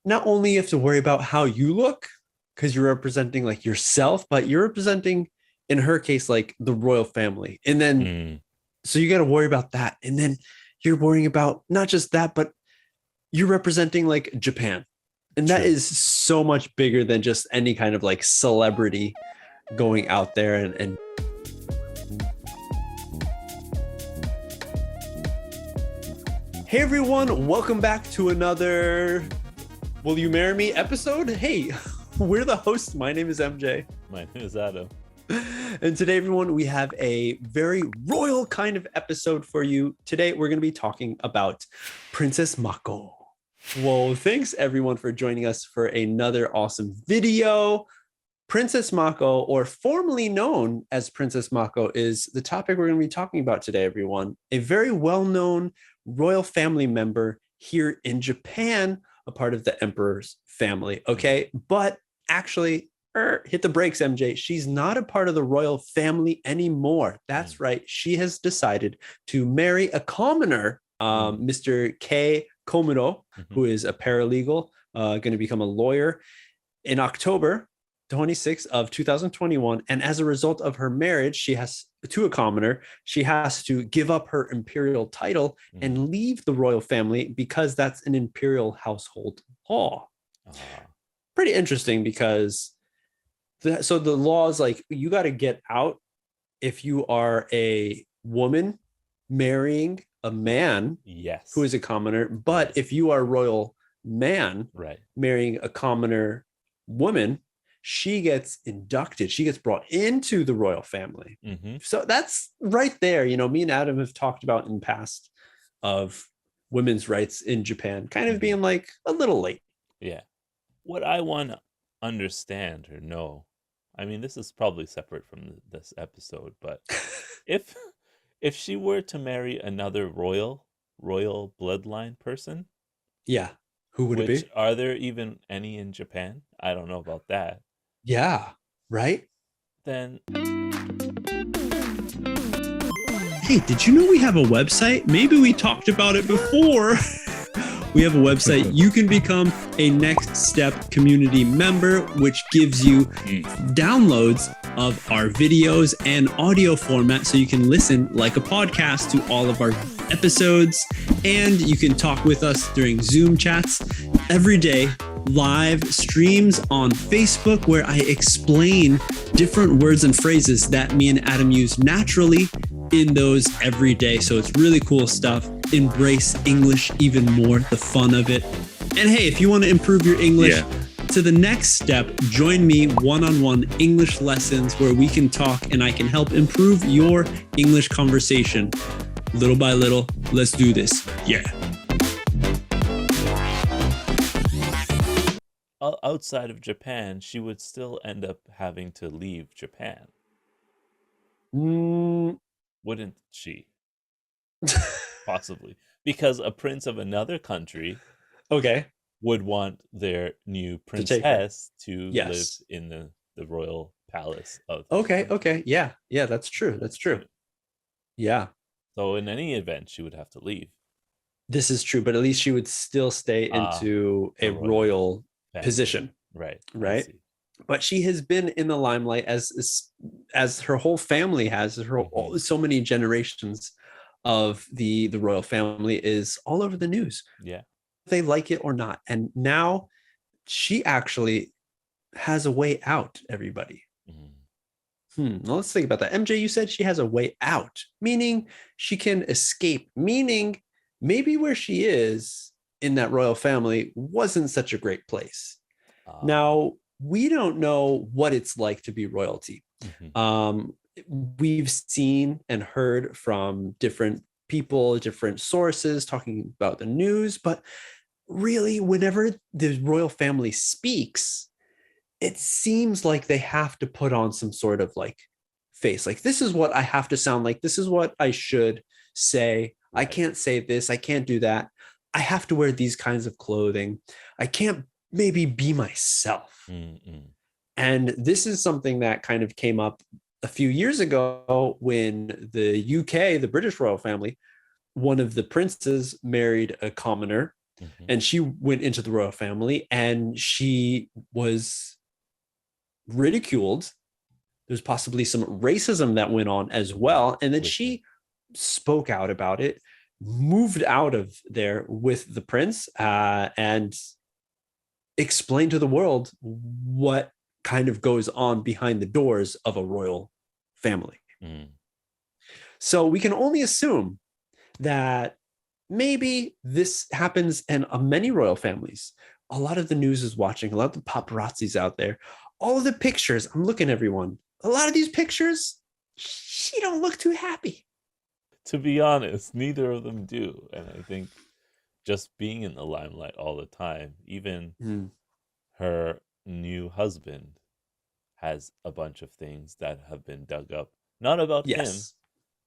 not only you have to worry about how you look because you're representing like yourself, but you're representing, in her case, like the royal family. And then, Mm, so you got to worry about that. And then you're worrying about not just that, but you're representing like Japan. And that true. is so much bigger than just any kind of like celebrity going out there and hey everyone, welcome back to another Will You Marry Me episode. Hey, we're the hosts. My name is MJ. My name is Adam. And today, everyone, we have a very royal kind of episode for you. Today, we're going to be talking about Princess Mako. Well, thanks everyone for joining us for another awesome video. Princess Mako, or formerly known as Princess Mako, is the topic we're going to be talking about today, everyone. A very well-known royal family member here in Japan, a part of the emperor's family, okay? But actually, hit the brakes, MJ. She's not a part of the royal family anymore. That's right. She has decided to marry a commoner, Mr. K. Komuro, who is a paralegal, going to become a lawyer in October 26th of 2021. And as a result of her marriage, she has to a commoner, she has to give up her imperial title and leave the royal family because that's an imperial household law. Pretty interesting because so the law is like you got to get out if you are a woman marrying a man Yes. who is a commoner, but if you are a royal man right marrying a commoner woman, she gets inducted, she gets brought into the royal family. So that's right there. You know, me and Adam have talked about in past of women's rights in Japan kind of being like a little late. Yeah. What I want to understand or know, I mean, this is probably separate from this episode, but if if she were to marry another royal bloodline person, Yeah, who would it which be? are there even any in Japan? I don't know about that. Yeah, right. Then Hey, did you know we have a website? Maybe we talked about it before. We have a website. You can become a Next Step community member, which gives you downloads of our videos and audio format so you can listen like a podcast to all of our episodes. And you can talk with us during Zoom chats every day, live streams on Facebook where I explain different words and phrases that me and Adam use naturally in those every day. So it's really cool stuff. Embrace English even more, the fun of it. And hey, if you want to improve your English to the next step, join me one-on-one English lessons where we can talk and I can help improve your English conversation. Little by little, let's do this. Yeah. outside of Japan, she would still end up having to leave Japan, wouldn't she? Possibly. Because a prince of another country Okay. would want their new To take her. princess to live Yes. in the royal palace of that Okay. country. Okay. Yeah. Yeah. That's true. That's true. Yeah. So in any event, she would have to leave This is true, but at least she would still stay into the a royal royal family. position, Right. I right? see. But she has been in the limelight as her whole family has, so many generations of the royal family is all over the news. Yeah. They like it or not. And now she actually has a way out, everybody. Well, let's think about that. MJ, you said she has a way out, meaning she can escape, meaning maybe where she is in that royal family wasn't such a great place. Now, we don't know what it's like to be royalty. We've seen and heard from different people, different sources talking about the news, but really, whenever the royal family speaks, it seems like they have to put on some sort of like face. Like, this is what I have to sound like. This is what I should say. I can't say this. I can't do that. I have to wear these kinds of clothing. I can't maybe be myself. And this is something that kind of came up a few years ago when the UK, the British royal family, one of the princes married a commoner Hmm. and she went into the royal family, and she was ridiculed. There's possibly some racism that went on as well, and then With her. she spoke out about it, moved out of there with the prince, and explained to the world what kind of goes on behind the doors of a royal family. Mm. So we can only assume that maybe this happens in many royal families. A lot of the news is watching, a lot of the paparazzis out there, all of the pictures. I'm looking at everyone. A lot of these pictures, she don't look too happy. To be honest, neither of them do. And I think just being in the limelight all the time, even Mm, her new husband has a bunch of things that have been dug up, not about him, yes.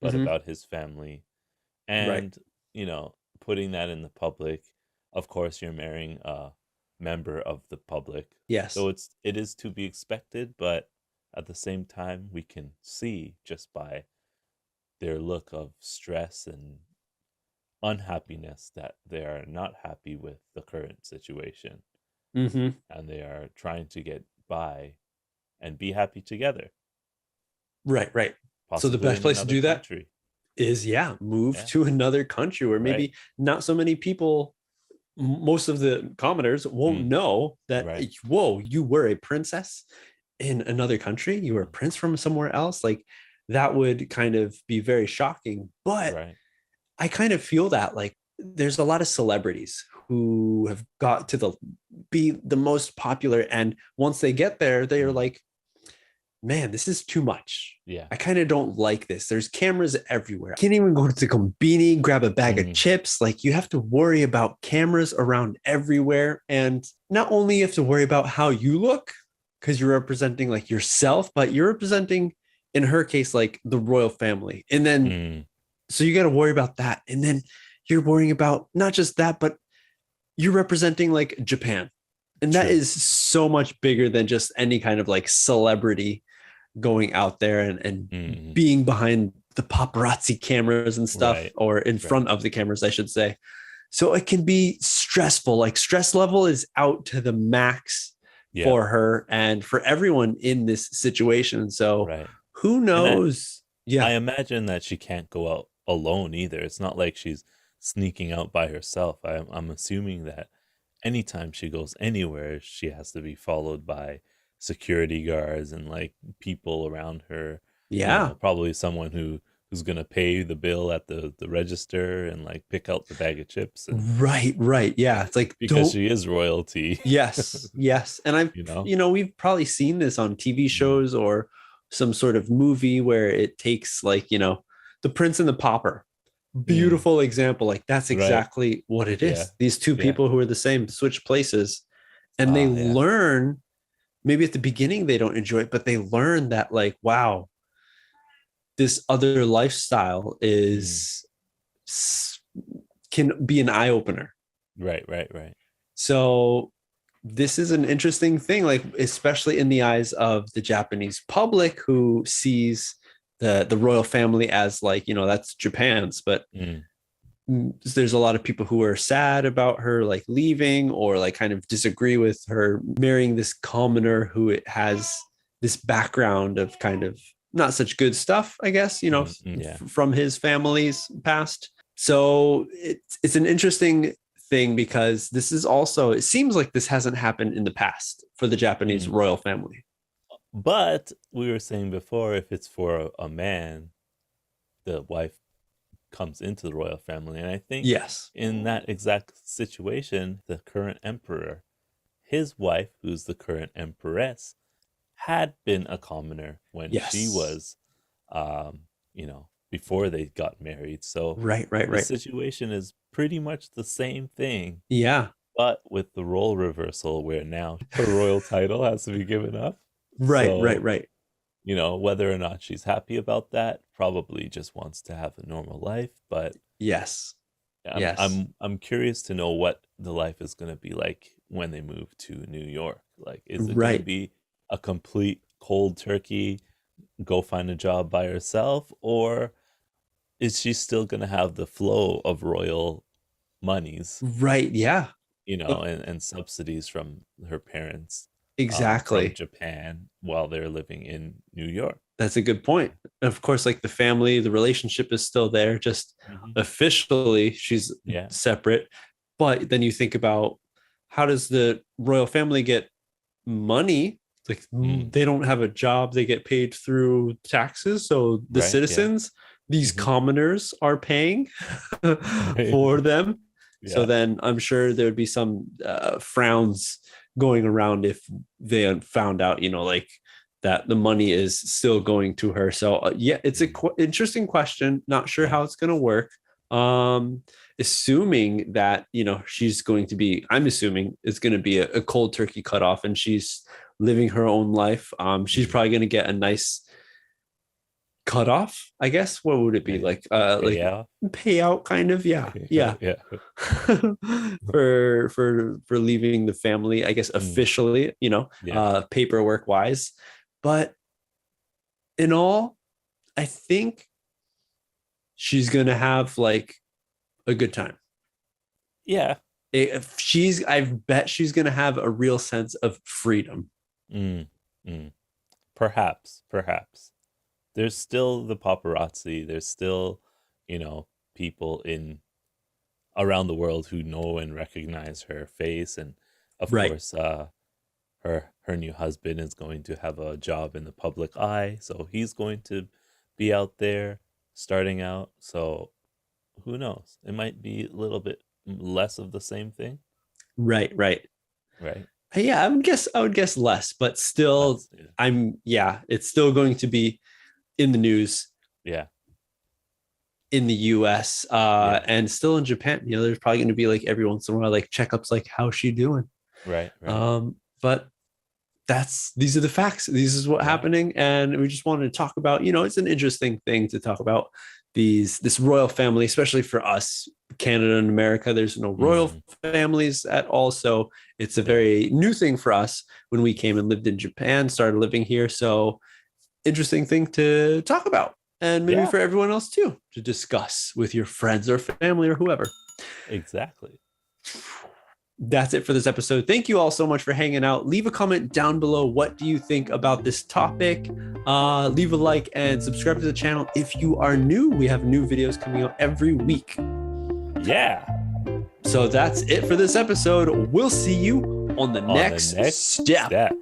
but Hmm. about his family. Right. And, putting that in the public, of course, you're marrying a member of the public. Yes. So it is to be expected, but at the same time, we can see just by their look of stress and unhappiness that they are not happy with the current situation Hmm. and they are trying to get by and be happy together, Right. Right. So the possibly best in place to another do that country. is, yeah, move Yeah, to another country where right. maybe not so many people, most of the commoners won't Mm, know that, right. whoa, you were a princess in another country, you were a Mm, prince from somewhere else. Like, that would kind of be very shocking. But right. I kind of feel that, like, there's a lot of celebrities who have got to be the most popular, and once they get there, they are Mm, like, man, this is too much. yeah. I kind of don't like this. There's cameras everywhere. I can't even go to the combini, grab a bag of Mm, chips. Like, you have to worry about cameras around everywhere. And not only you have to worry about how you look, because you're representing like yourself, but you're representing, in her case, like the royal family. And then, mm, so you got to worry about that. And then you're worrying about not just that, but you're representing like Japan. And that true. is so much bigger than just any kind of like celebrity going out there and Mm, being behind the paparazzi cameras and stuff, right. or in Right. front of the cameras, I should say. So it can be stressful. Like, stress level is out to the max Yep. for her and for everyone in this situation. So Right. who And knows? I Yeah. imagine that she can't go out alone either. It's not like she's sneaking out by herself. I'm assuming that anytime she goes anywhere, she has to be followed by security guards and like people around her. Yeah. Probably someone who's gonna pay the bill at the register and like pick out the bag of chips and Right. Right. Yeah. It's like, because don't. she is royalty. Yes. Yes. And I've, you know. we've probably seen this on TV Mm, shows or some sort of movie where it takes, like, the prince and the pauper. mm, Beautiful example. Like, that's right. exactly what it Yeah. is. These two Yeah. people who are the same switch places, and they Yeah. learn. Maybe at the beginning they don't enjoy it, but they learn that, like, wow, this other lifestyle Mm, is can be an eye opener. right. Right. Right. So this is an interesting thing, like, especially in the eyes of the Japanese public, who sees the royal family as, like, that's Japan's. But Mm, there's a lot of people who are sad about her, like, leaving, or like kind of disagree with her marrying this commoner who has this background of kind of not such good stuff, I guess, yeah. from his family's past. So it's an interesting thing, because this is also, it seems like this hasn't happened in the past for the Japanese Mm. royal family. But we were saying before, if it's for a man, the wife comes into the royal family. And I think Yes. in that exact situation, the current emperor, his wife, who's the current empress, had been a commoner when she Yes. was, before they got married. So Right, right, the right. situation is pretty much the same thing, Yeah. but with the role reversal where now her royal title has to be given up. Right, right, So right. whether or not she's happy about that, probably just wants to have a normal life. But Yes. I'm Yes. I'm I'm curious to know what the life is going to be like when they move to New York. Like, is it going to Right. be a complete cold turkey, go find a job by herself, or is she still going to have the flow of royal monies, Right. Yeah. and subsidies from her parents from Exactly. Japan while they're living in New York. That's a good point. Of course, like the family, the relationship is still there, just Hmm. officially she's Yeah. separate. But then you think about, how does the royal family get money? Like Mm. they don't have a job, they get paid through taxes. So the Right. Yeah. citizens, these Hmm. commoners, are paying Right. for them. So Yeah. then I'm sure there would be some frowns going around if they found out, like that the money is still going to her. So yeah, it's a interesting question. Not sure Yeah. how it's going to work. Um, assuming that she's going to be, I'm assuming it's going to be a cold turkey cutoff, and she's living her own life. She's Mhm. probably going to get a nice cutoff, I guess. What would it be Right. like Payout. payout kind of? Yeah. Yeah. For leaving the family, I guess, Mm. officially, Yeah. paperwork wise. But in all, I think she's gonna have like a good time. Yeah. If I bet she's gonna have a real sense of freedom. Mm. Mm. Perhaps. There's still the paparazzi. There's still, people in around the world who know and recognize her face, and of Right. course, her new husband is going to have a job in the public eye, so he's going to be out there starting out. So who knows? It might be a little bit less of the same thing, Right. right? Yeah, I would guess less, but still, Less, yeah, it's still going to be in the news yeah, in the US, yeah, and still in Japan. There's probably going to be like every once in a while like checkups, like how's she doing. right, But these are the facts. This is what's yeah, happening, and we just wanted to talk about. It's an interesting thing to talk about this royal family, especially for us, Canada and America. There's no royal mm, families at all, so it's a yeah, very new thing for us when we came and lived in Japan, started living here. So interesting thing to talk about, and maybe yeah, for everyone else too, to discuss with your friends or family or whoever. exactly. That's it for this episode. Thank you all so much for hanging out. Leave a comment down below. What do you think about this topic? Leave a like and subscribe to the channel if you are new. We have new videos coming out every week. Yeah. So that's it for this episode. We'll see you on the On the next next step. step.